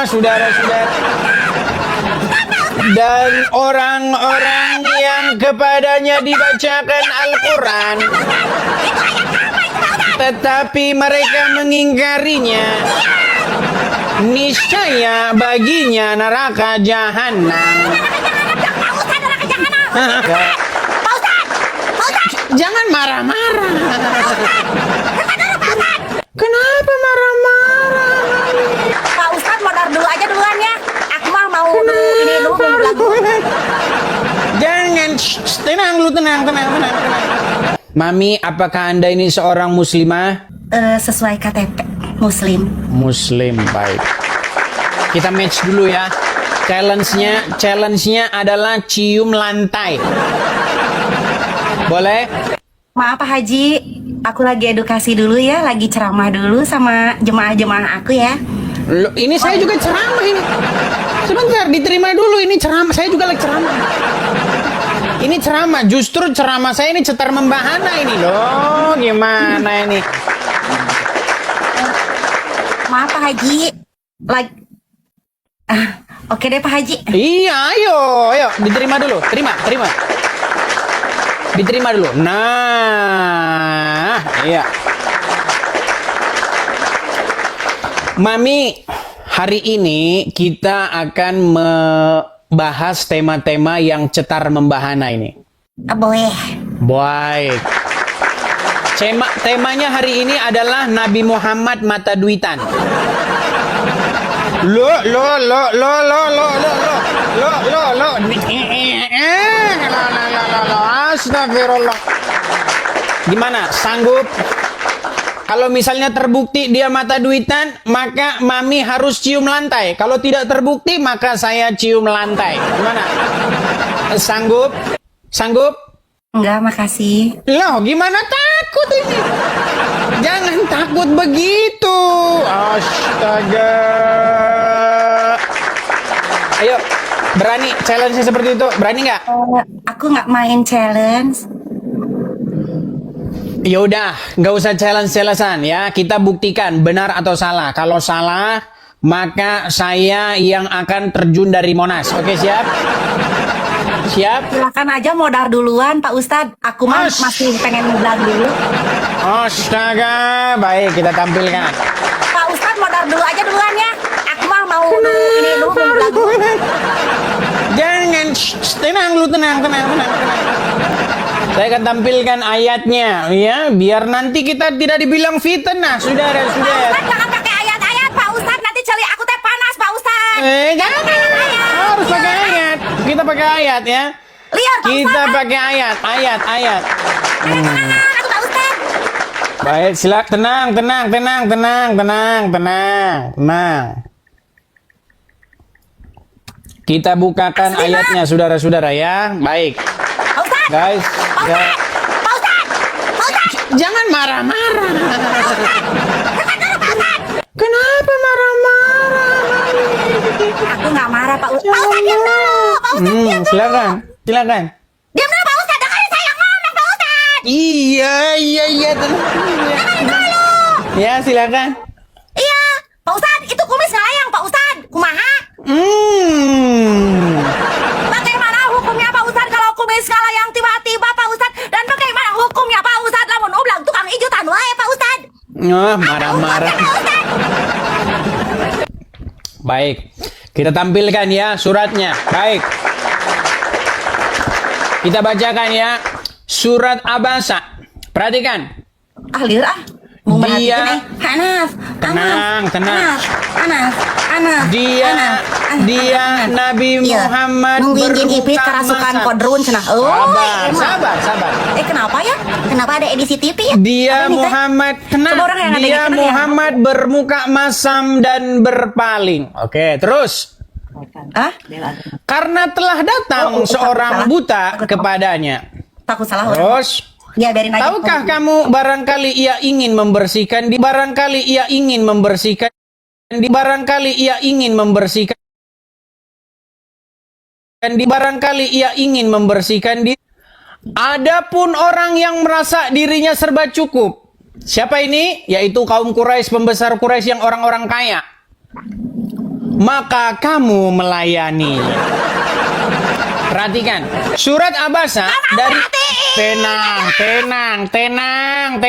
saudara-saudara. Dan orang-orang yang kepadanya dibacakan Al-Quran, tetapi mereka mengingkarinya, niscaya baginya neraka jahanam. Jangan marah-marah. Kenapa marah-marah? Pak Ustadz modal dulu aja duluan ya. Aku mah mau ini dulu lagu. Jangan, tenang lu, tenang. Mami, apakah Anda ini seorang muslimah? Sesuai KTP Muslim. Muslim, baik. Kita match dulu ya. Challenge-nya adalah cium lantai. Boleh? Maaf Pak Haji, aku lagi edukasi dulu ya, lagi ceramah dulu sama jemaah-jemaah aku ya. Loh, ini saya juga ceramah ini. Sebentar, diterima dulu, ini ceramah. Saya juga lagi ceramah. Ini ceramah, justru ceramah saya ini cetar membahana ini loh. Gimana ini? Maaf Pak Haji, oke deh Pak Haji. Iya, ayo, diterima dulu, terima. Diterima dulu. Nah, iya. Mami, hari ini kita akan membahas tema-tema yang cetar membahana ini. Boleh. Baik. Temanya hari ini adalah Nabi Muhammad mata duitan. Lo. Astagfirullah. Gimana? Sanggup? Kalau misalnya terbukti dia mata duitan, maka Mami harus cium lantai. Kalau tidak terbukti, maka saya cium lantai. Gimana? Sanggup? Sanggup? Enggak, makasih. Loh, gimana takut ini? Jangan takut begitu. Astaga. Ayo, berani challenge seperti itu? Berani nggak? Aku nggak main challenge. Yaudah, nggak usah challenge-challengean ya. Kita buktikan benar atau salah. Kalau salah, maka saya yang akan terjun dari Monas. Oke, siap? Siap? Silakan aja modal duluan Pak Ustadz. Aku mah masih pengen modal dulu. Astaga, baik kita tampilkan. Pak Ustadz modal dulu aja duluan ya. Aku mah mau ini dulu lagu. Jangan, tenang lu, tenang. Saya akan tampilkan ayatnya ya, biar nanti kita tidak dibilang fitnah, saudara. Pak Ustadz jangan pakai ayat-ayat Pak Ustadz, nanti celi aku teh panas Pak Ustadz. Jangan. Harus pakai ayat. Kita pakai ayat ya. Lihat Pak Kita Ustadz. pakai ayat. Aku Pak Ustadz. Baik, silakan. Tenang. Kita bukakan ayatnya, saudara-saudara ya. Baik. Pak Ustadz. Guys, ya. Pak Ustadz. Jangan marah-marah. Kenapa marah-marah? Aku nggak marah Pak Ustadz. Pak Ustadz diam dulu. Pak Ustadz diam dulu. Silakan. Diam dulu Pak Ustadz. Dengerin saya ngomong Pak Ustadz. Iya, tenang. Ya, silakan. Iya. Pak Ustadz, itu kumis ngelayang Pak Ustadz. Kumaha? Bagaimana hukumnya Pak Ustadz kalau kumis ngelayang tiba-tiba Pak Ustadz? Dan bagaimana hukumnya Pak Ustadz lamun ublang tukang ijutan wae Pak Ustadz? Marah-marah. Baik, kita tampilkan ya suratnya. Baik, kita bacakan ya surat Abasa. Perhatikan. Ahlir ah. Dia Hanaf. Tenang. Anas. Dia Nabi Muhammad berbuka kerasukan kodrun cenah. Sabar. Kenapa ya? Kenapa ada edisi TV ya? Dia Muhammad Muhammad bermuka masam dan berpaling. Oke, terus. Karena telah datang seorang buta kepadanya. Takut salah orang. Terus. Ya, biarin aja. Tahukah kamu barangkali ia ingin membersihkan diri. Adapun orang yang merasa dirinya serba cukup. Siapa ini? Yaitu kaum Quraisy, pembesar Quraisy yang orang-orang kaya. maka kamu melayani. Perhatikan, surat Abasa dari tenang. Ayo tenang,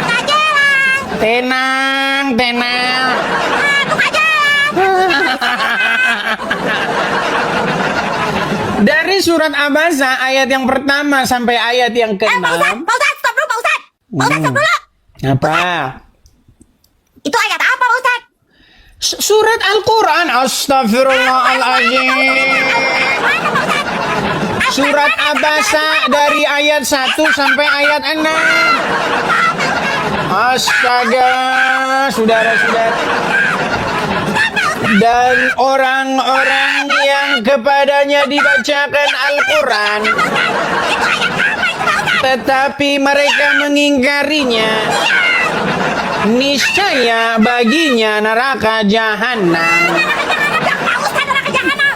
gak jelas. Tenang. Aduh, gak jelas. Dari surat Abasa ayat yang pertama sampai ayat yang Pak Ustadz, ke-6. Pak Ustadz, stop dulu, Pak Ustadz. Pak Ustadz, stop dulu. Apa? Itu ayat apa, Pak Ustadz? Surat Al-Quran. Astagfirullahaladzim. Mana, Pak Ustadz? Surat Abasa dari ayat 1 sampai ayat 6. Astaga, saudara-saudara. Dan orang-orang yang kepadanya dibacakan Al-Quran, tetapi mereka mengingkarinya, niscaya baginya neraka jahanam. Pak Ustadz, neraka jahanam.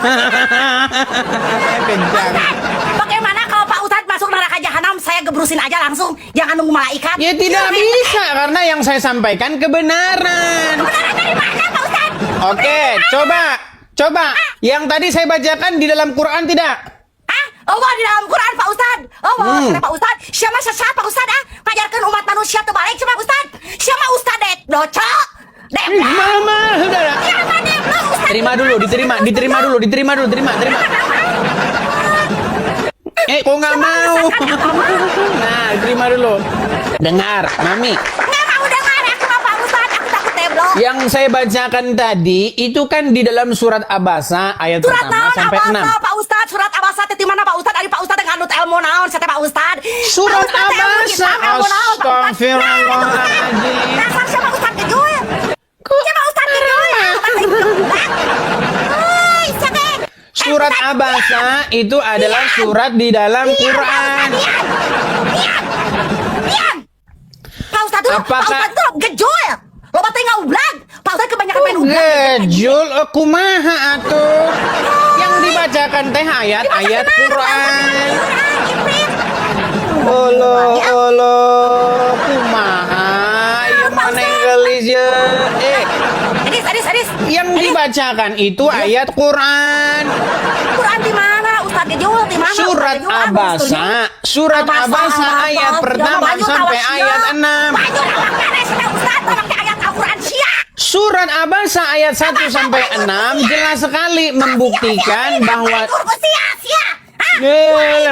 Kejam. Bagaimana kalau Pak Ustadz masuk neraka jahanam, saya gebrusin aja langsung, jangan nunggu malaikat. Ya tidak bisa, karena yang saya sampaikan kebenaran. Kebenaran dari mana, Pak Ustadz? Oke, coba. Yang tadi saya bacakan di dalam Quran tidak? Oh, di dalam Quran, Pak Ustadz. Pak Ustadz. Siapa sesat, Pak Ustadz, ngajarkan umat manusia terbalik, siapa Ustadz? Siapa Ustadz dek doco? Dek Mama, saudara. siapa dek do, Ustadz? Terima dulu, diterima dulu. Kok nggak mau? Nah, terima dulu. Dengar, Mami. Nggak mau dengar, aku mau Pak Ustadz, aku takut teblo. Yang saya bacakan tadi itu kan di dalam surat Abasa ayat Surat pertama naon sampai 6. Abasa, Pak Ustadz? Surat Abasa teh di mana, Pak Ustadz? Ari Pak Ustadz yang nganut ilmu naon, saya teh Pak Ustadz. Surat Pak Ustadz teh ilmu Abasa. Islam, ilmu naon, Pak Ustadz. Astagfirullahaladzim. Dasar siapa Ustadz kejul? Siapa Ustadz kejul? Hei, sakit. Surat Abasa itu adalah surat di dalam Quran. Diam. Pak Ustadz tuh, Pak Apakah- Ustadz tuh gejol. Lo bate ngaublak. Pak Ustadz kebanyakan main ublak. Gejul kumaha atuh. Yang dibacakan teh ayat-ayat Quran. Olo kumaha ieu maneh geulis ye. Edis. Yang dibacakan itu ayat Quran. Quran di mana? Ustadz gejol di mana? Surat Abasa. Surat Abasa ayat pertama sampai ayat 6. Surat Abasa ayat 1 sampai 6 jelas sekali membuktikan bahwa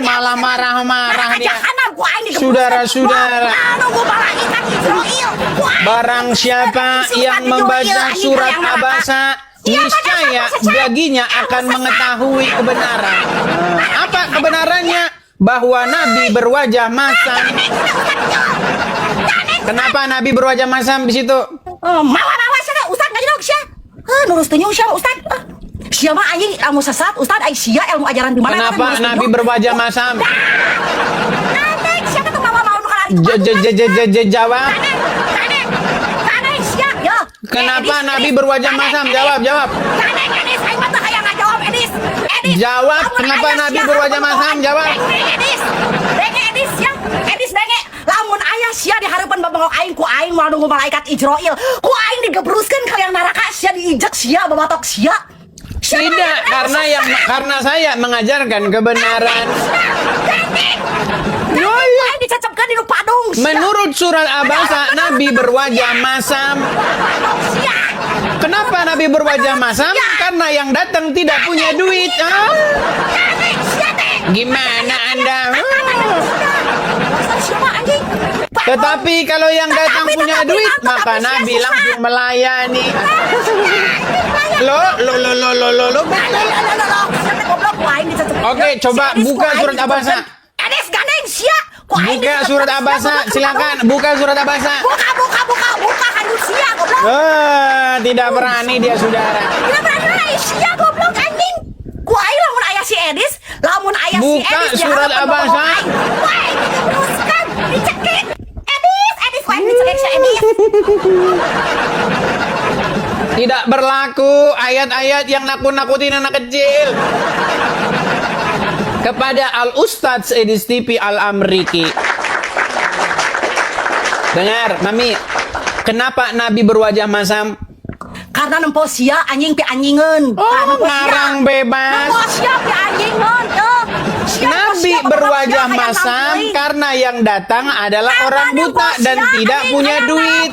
malah marah-marah dia. Saudara-saudara, barang siapa yang membaca surat Abasa, niscaya baginya akan mengetahui kebenaran. Apa kebenarannya? Bahwa Nabi berwajah masam. Kenapa Nabi berwajah masam di situ? Mawa sana Ustad ngajak sia. Nurus teu sia Ustad. Sia mah anjing ilmu sesat Ustad ai sia ilmu ajaran di mana? Kenapa Nabi berwajah masam? Nanti siapa tuh mama mau nukarari? Jawab. Kane sia ya. Kenapa Nabi berwajah masam? Jawab. Kane Edis aing mah teu hayang ngajawab Edis. Jawab, kenapa Nabi berwajah masam? Jawab. Edis ya. Edis denge. Lamun aya sia di hareupan babangok aing ku aing moal nunggu malaikat Israil. Ku aing digebruskeun ka yang neraka sia diinjek sia babatok sia. Tidak, karena saya mengajarkan kebenaran. Aing dicecepkeun di nu padung. Menurut surat Abasa, Nabi berwajah masam. Kenapa Nabi berwajah masam? Karena yang datang tidak punya duit. Gimana Anda? Tetapi kalau yang datang punya duit, maka Nabi langsung melayani. Lo, betul. Oke, coba buka surat Abasa. Edis gandeng sia. Buka surat Abasa, silakan. Buka surat Abasa. Buka kan sia goblok. Tidak berani dia, saudara. Tidak berani sia goblok anjing. Ku aing lamun aya si Edis, lamun aya si Buka Edis surat Abasa. Wah, diteruskan, dicekik. Edis, ku aing dicekik si Edis. Tidak berlaku ayat-ayat yang nakut-nakutin anak kecil. Kepada Al-Ustadz Edis TV Al-Amriki. Dengar, Mami. Kenapa Nabi berwajah masam? Karena nempo sia anjing pi anjingan. Oh, ngarang bebas. Nempo sia pi anjingan. Nabi berwajah masam karena yang datang adalah orang buta dan tidak punya duit.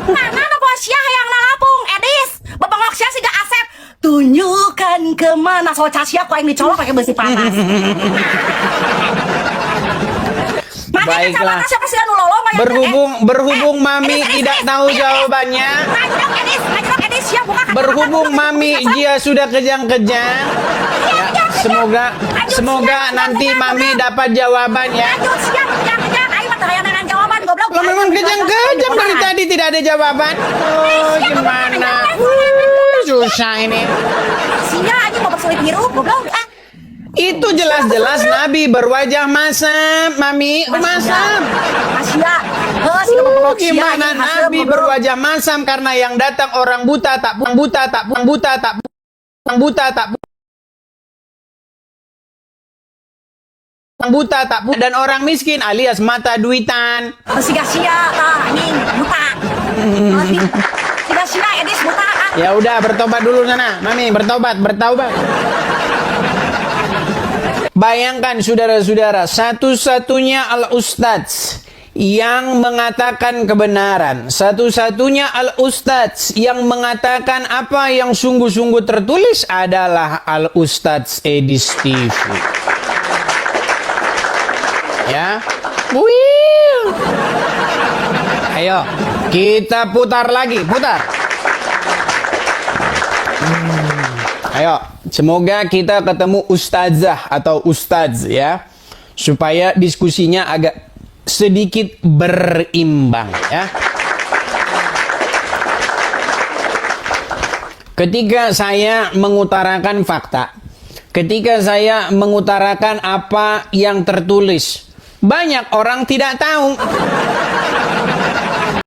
Karena nempo sia yang nalapung, Edis. Bebengok sia sih gak Asep. Tunjukkan kemana soca sia ku yang dicolok pakai besi panas. Baiklah. Berhubung Mami tidak tahu jawabannya. Berhubung Mami dia sudah kejang-kejang. Ya, semoga nanti Mami dapat jawabannya. Lo memang kejang-kejang dari tadi tidak ada jawaban. Oh, gimana? Susah ini. Sia aja mau bersulit biru, goblok. Itu jelas-jelas Nabi berwajah masam, Mami. Masam. Gimana Nabi berwajah masam karena yang datang orang buta tak dan orang miskin alias mata duitan. Sia-sia anjing buta. Sia-sia Edis buta. Ya udah bertobat dulu sana, Mami, bertobat. Bayangkan saudara-saudara, satu-satunya al-ustadz yang mengatakan kebenaran, satu-satunya al-ustadz yang mengatakan apa yang sungguh-sungguh tertulis adalah al-ustadz Edis TV. Ya, wih. Ayo, kita putar lagi, Ayo, semoga kita ketemu ustazah atau ustadz ya, supaya diskusinya agak sedikit berimbang ya. Ketika saya mengutarakan fakta, ketika saya mengutarakan apa yang tertulis, banyak orang tidak tahu.